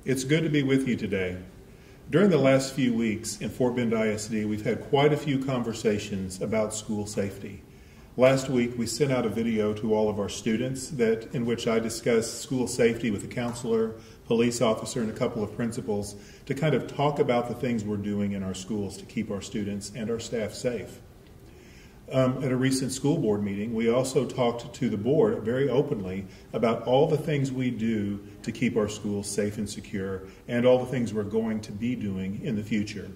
It's good to be with you today. During the last few weeks in Fort Bend ISD, we've had quite a few conversations about school safety. Last week, we sent out a video to all of our students in which I discussed school safety with a counselor, police officer, and a couple of principals to kind of talk about the things we're doing in our schools to keep our students and our staff safe. At a recent school board meeting, we also talked to the board very openly about all the things we do to keep our schools safe and secure and all the things we're going to be doing in the future.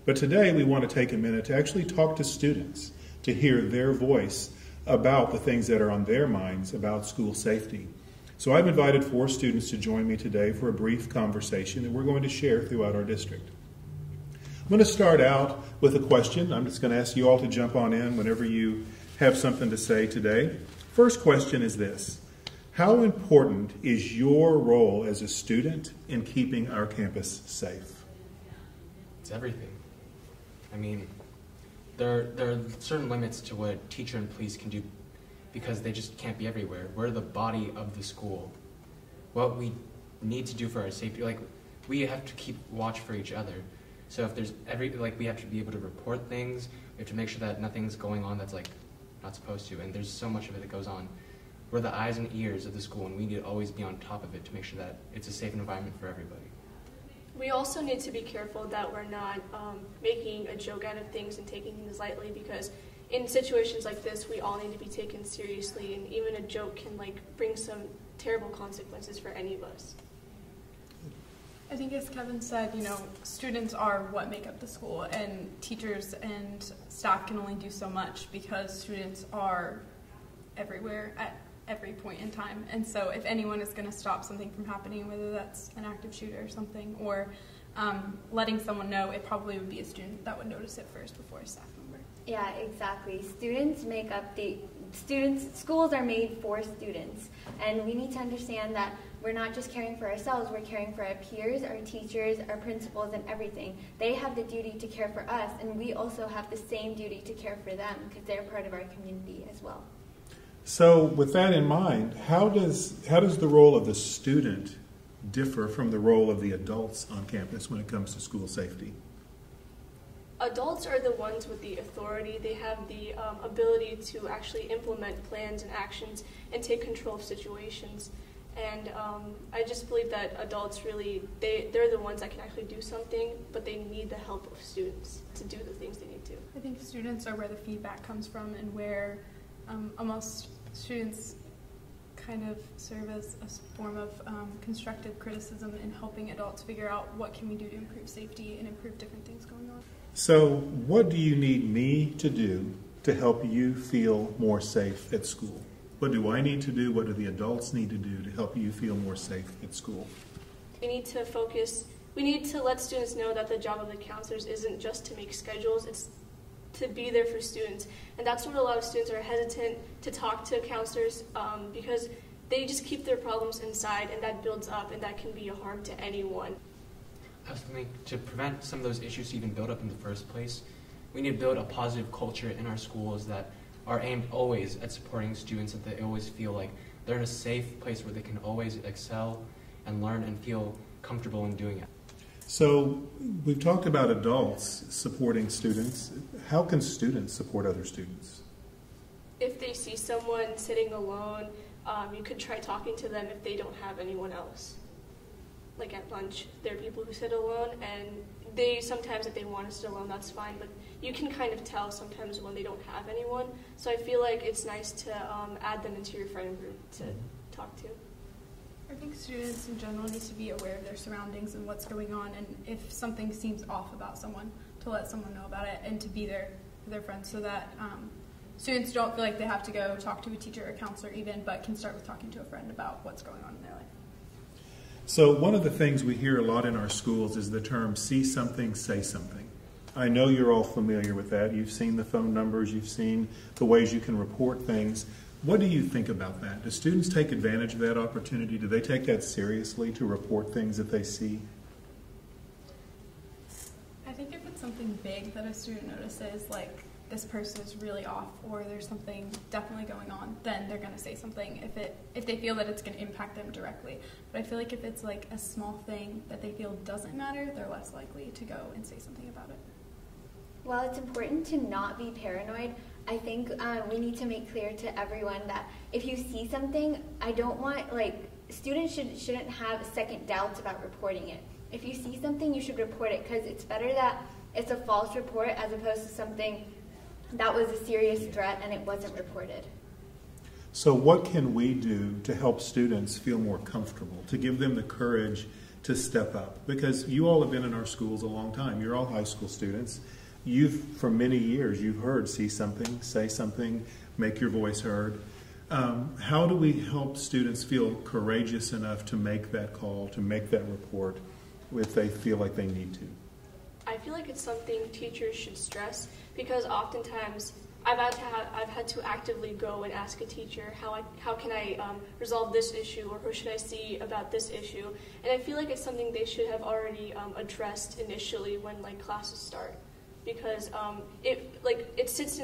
But today we want to take a minute to actually talk to students to hear their voice about the things that are on their minds about school safety. So I've invited 4 students to join me today for a brief conversation that we're going to share throughout our district. I'm going to start out with a question. I'm just going to ask you all to jump on in whenever you have something to say today. First question is this: how important is your role as a student in keeping our campus safe? It's everything. I mean, there are certain limits to what teacher and police can do because they just can't be everywhere. We're the body of the school. What we need to do for our safety, we have to keep watch for each other. So if there's we have to be able to report things, we have to make sure that nothing's going on that's not supposed to, and there's so much of it that goes on. We're the eyes and ears of the school, and we need to always be on top of it to make sure that it's a safe environment for everybody. We also need to be careful that we're not making a joke out of things and taking things lightly, because in situations like this, we all need to be taken seriously, and even a joke can bring some terrible consequences for any of us. I think as Kevin said, students are what make up the school, and teachers and staff can only do so much because students are everywhere at every point in time. And so if anyone is going to stop something from happening, whether that's an active shooter or something, or letting someone know, it probably would be a student that would notice it first before a staff member. Yeah, exactly. Schools are made for students, and we need to understand that we're not just caring for ourselves, we're caring for our peers, our teachers, our principals, and everything. They have the duty to care for us, and we also have the same duty to care for them because they're part of our community as well. So with that in mind, how does the role of the student differ from the role of the adults on campus when it comes to school safety? Adults are the ones with the authority. They have the ability to actually implement plans and actions and take control of situations. And I just believe that adults really, they're the ones that can actually do something, but they need the help of students to do the things they need to. I think students are where the feedback comes from, and where almost students kind of serve as a form of constructive criticism in helping adults figure out what can we do to improve safety and improve different things going on. So what do you need me to do to help you feel more safe at school? What do I need to do? What do the adults need to do to help you feel more safe at school? We need to focus. We need to let students know that the job of the counselors isn't just to make schedules, it's to be there for students. And that's what a lot of students are hesitant to talk to counselors because they just keep their problems inside, and that builds up, and that can be a harm to anyone. I think to prevent some of those issues to even build up in the first place, we need to build a positive culture in our schools that are aimed always at supporting students, that they always feel like they're in a safe place where they can always excel and learn and feel comfortable in doing it. So we've talked about adults supporting students. How can students support other students? If they see someone sitting alone, you could try talking to them if they don't have anyone else. Like at lunch, there are people who sit alone, and sometimes if they want to sit alone, that's fine, but you can kind of tell sometimes when they don't have anyone. So I feel like it's nice to add them into your friend group to talk to. I think students in general need to be aware of their surroundings and what's going on, and if something seems off about someone, to let someone know about it and to be there for their friends, so that students don't feel like they have to go talk to a teacher or a counselor even, but can start with talking to a friend about what's going on in their life. So one of the things we hear a lot in our schools is the term see something, say something. I know you're all familiar with that. You've seen the phone numbers, you've seen the ways you can report things. What do you think about that? Do students take advantage of that opportunity? Do they take that seriously to report things that they see? I think if it's something big that a student notices, like this person is really off or there's something definitely going on, then they're going to say something if they feel that it's going to impact them directly. But I feel like if it's like a small thing that they feel doesn't matter, they're less likely to go and say something about it. While it's important to not be paranoid, I think we need to make clear to everyone that if you see something, I don't want, students shouldn't have second doubts about reporting it. If you see something, you should report it, because it's better that it's a false report as opposed to something that was a serious threat and it wasn't reported. So what can we do to help students feel more comfortable, to give them the courage to step up? Because you all have been in our schools a long time. You're all high school students. For many years, you've heard see something, say something, make your voice heard. How do we help students feel courageous enough to make that call, to make that report, if they feel like they need to? I feel like it's something teachers should stress, because oftentimes I've had to actively go and ask a teacher how can I resolve this issue, or who should I see about this issue, and I feel like it's something they should have already addressed initially when classes start, because it sits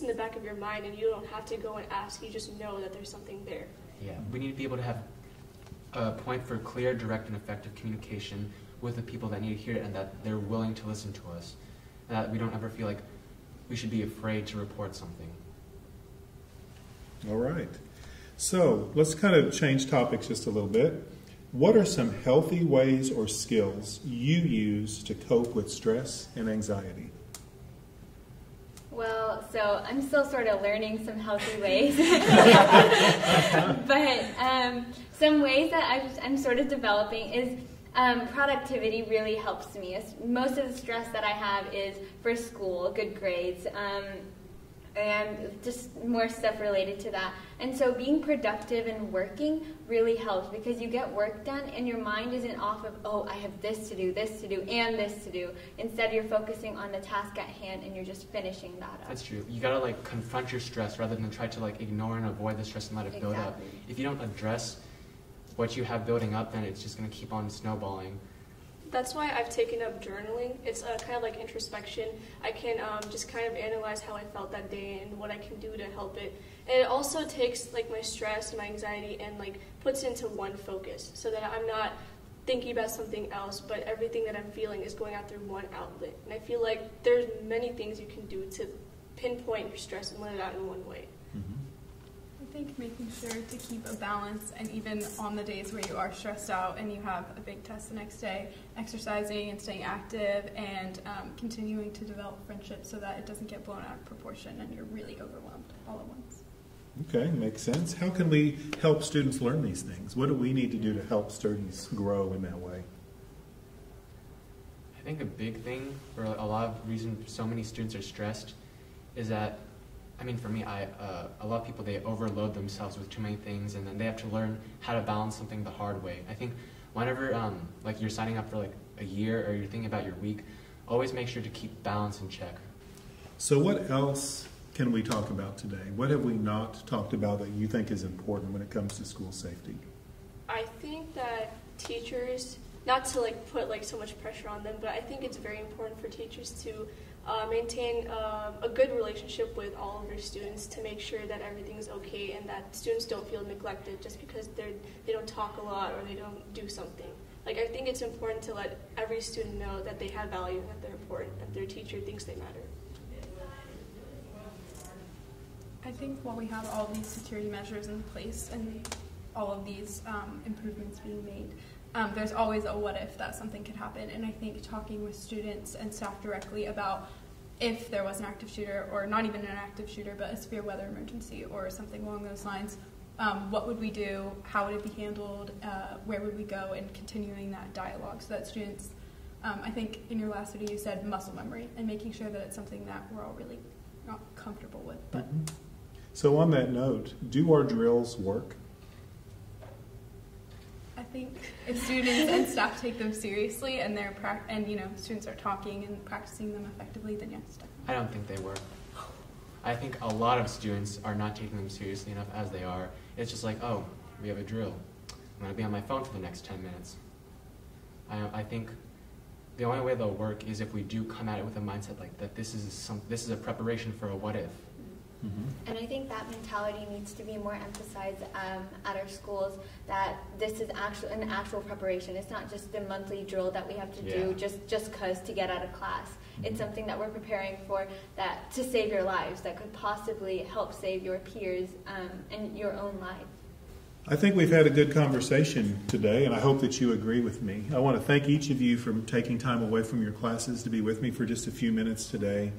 in the back of your mind and you don't have to go and ask, you just know that there's something there. Yeah, we need to be able to have a point for clear, direct, and effective communication with the people that need to hear it, and that they're willing to listen to us. And that we don't ever feel like we should be afraid to report something. All right. So let's kind of change topics just a little bit. What are some healthy ways or skills you use to cope with stress and anxiety? Well, so I'm still sort of learning some healthy ways. But some ways that I'm sort of developing is productivity really helps me. Most of the stress that I have is for school, good grades, and just more stuff related to that. And so being productive and working really helps, because you get work done and your mind isn't off of, oh, I have this to do, and this to do. Instead, you're focusing on the task at hand and you're just finishing that up. That's true. You gotta confront your stress rather than try to ignore and avoid the stress and let it build up. If you don't address what you have building up, then it's just gonna keep on snowballing. That's why I've taken up journaling. It's kind of like introspection. I can just kind of analyze how I felt that day and what I can do to help it. And it also takes my stress and my anxiety and puts it into one focus, so that I'm not thinking about something else, but everything that I'm feeling is going out through one outlet. And I feel like there's many things you can do to pinpoint your stress and let it out in one way. I think making sure to keep a balance, and even on the days where you are stressed out and you have a big test the next day, exercising and staying active, and continuing to develop friendships so that it doesn't get blown out of proportion and you're really overwhelmed all at once. Okay, makes sense. How can we help students learn these things? What do we need to do to help students grow in that way? I think a big thing for a lot of reasons so many students are stressed is that, for me, a lot of people, they overload themselves with too many things, and then they have to learn how to balance something the hard way. I think whenever you're signing up for a year, or you're thinking about your week, always make sure to keep balance in check. So what else can we talk about today? What have we not talked about that you think is important when it comes to school safety? I think that teachers, not to put so much pressure on them, but I think it's very important for teachers to maintain a good relationship with all of their students, to make sure that everything's okay and that students don't feel neglected just because they don't talk a lot or they don't do something. I think it's important to let every student know that they have value, that they're important, that their teacher thinks they matter. I think while we have all these security measures in place and all of these improvements being made, there's always a what if that something could happen. And I think talking with students and staff directly about if there was an active shooter, or not even an active shooter, but a severe weather emergency or something along those lines, what would we do, how would it be handled, where would we go, and continuing that dialogue so that students, I think in your last video you said muscle memory, and making sure that it's something that we're all really not comfortable with. But So on that note, do our drills work? I think if students and staff take them seriously and students are talking and practicing them effectively, then yes, definitely. I don't think they work. I think a lot of students are not taking them seriously enough as they are. It's just oh, we have a drill. I'm going to be on my phone for the next 10 minutes. I think the only way they'll work is if we do come at it with a mindset like that. This is a preparation for a what if. Mm-hmm. And I think that mentality needs to be more emphasized at our schools, that this is an actual preparation. It's not just the monthly drill that we have to do just cause to get out of class. Mm-hmm. It's something that we're preparing for, that to save your lives, that could possibly help save your peers and your own life. I think we've had a good conversation today, and I hope that you agree with me. I want to thank each of you for taking time away from your classes to be with me for just a few minutes today.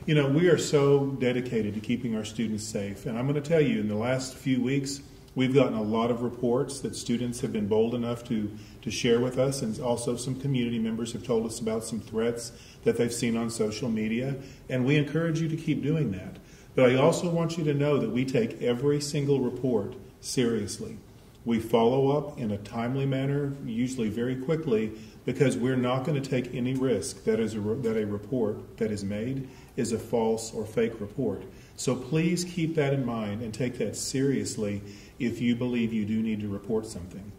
You know, we are so dedicated to keeping our students safe, and I'm going to tell you, in the last few weeks, we've gotten a lot of reports that students have been bold enough to share with us, and also some community members have told us about some threats that they've seen on social media, and we encourage you to keep doing that. But I also want you to know that we take every single report seriously. We follow up in a timely manner, usually very quickly, because we're not going to take any risk that a report that is made is a false or fake report. So please keep that in mind and take that seriously if you believe you do need to report something.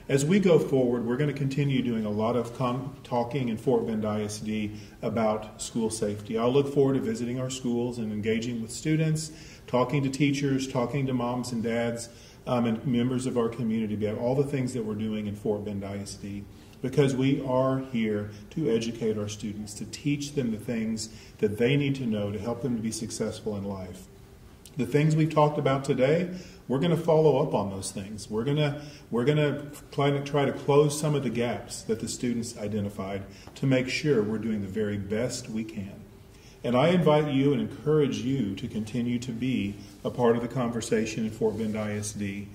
As we go forward, we're going to continue doing a lot of talking in Fort Bend ISD about school safety. I'll look forward to visiting our schools and engaging with students, talking to teachers, talking to moms and dads, and members of our community about all the things that we're doing in Fort Bend ISD, because we are here to educate our students, to teach them the things that they need to know to help them to be successful in life. The things we've talked about today, we're going to follow up on those things. We're going to try to close some of the gaps that the students identified to make sure we're doing the very best we can. And I invite you and encourage you to continue to be a part of the conversation in Fort Bend ISD.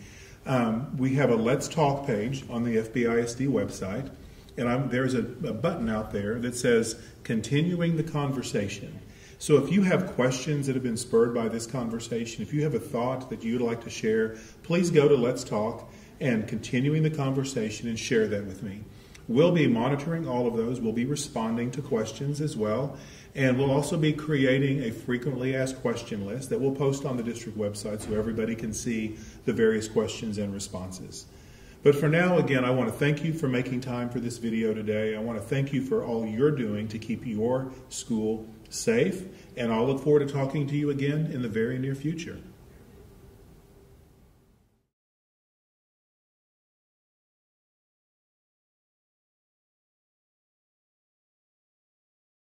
We have a Let's Talk page on the FBISD website, and there's a button out there that says Continuing the Conversation. So if you have questions that have been spurred by this conversation, if you have a thought that you'd like to share, please go to Let's Talk and Continuing the Conversation and share that with me. We'll be monitoring all of those. We'll be responding to questions as well. And we'll also be creating a frequently asked question list that we'll post on the district website so everybody can see the various questions and responses. But for now, again, I want to thank you for making time for this video today. I want to thank you for all you're doing to keep your school safe. And I'll look forward to talking to you again in the very near future.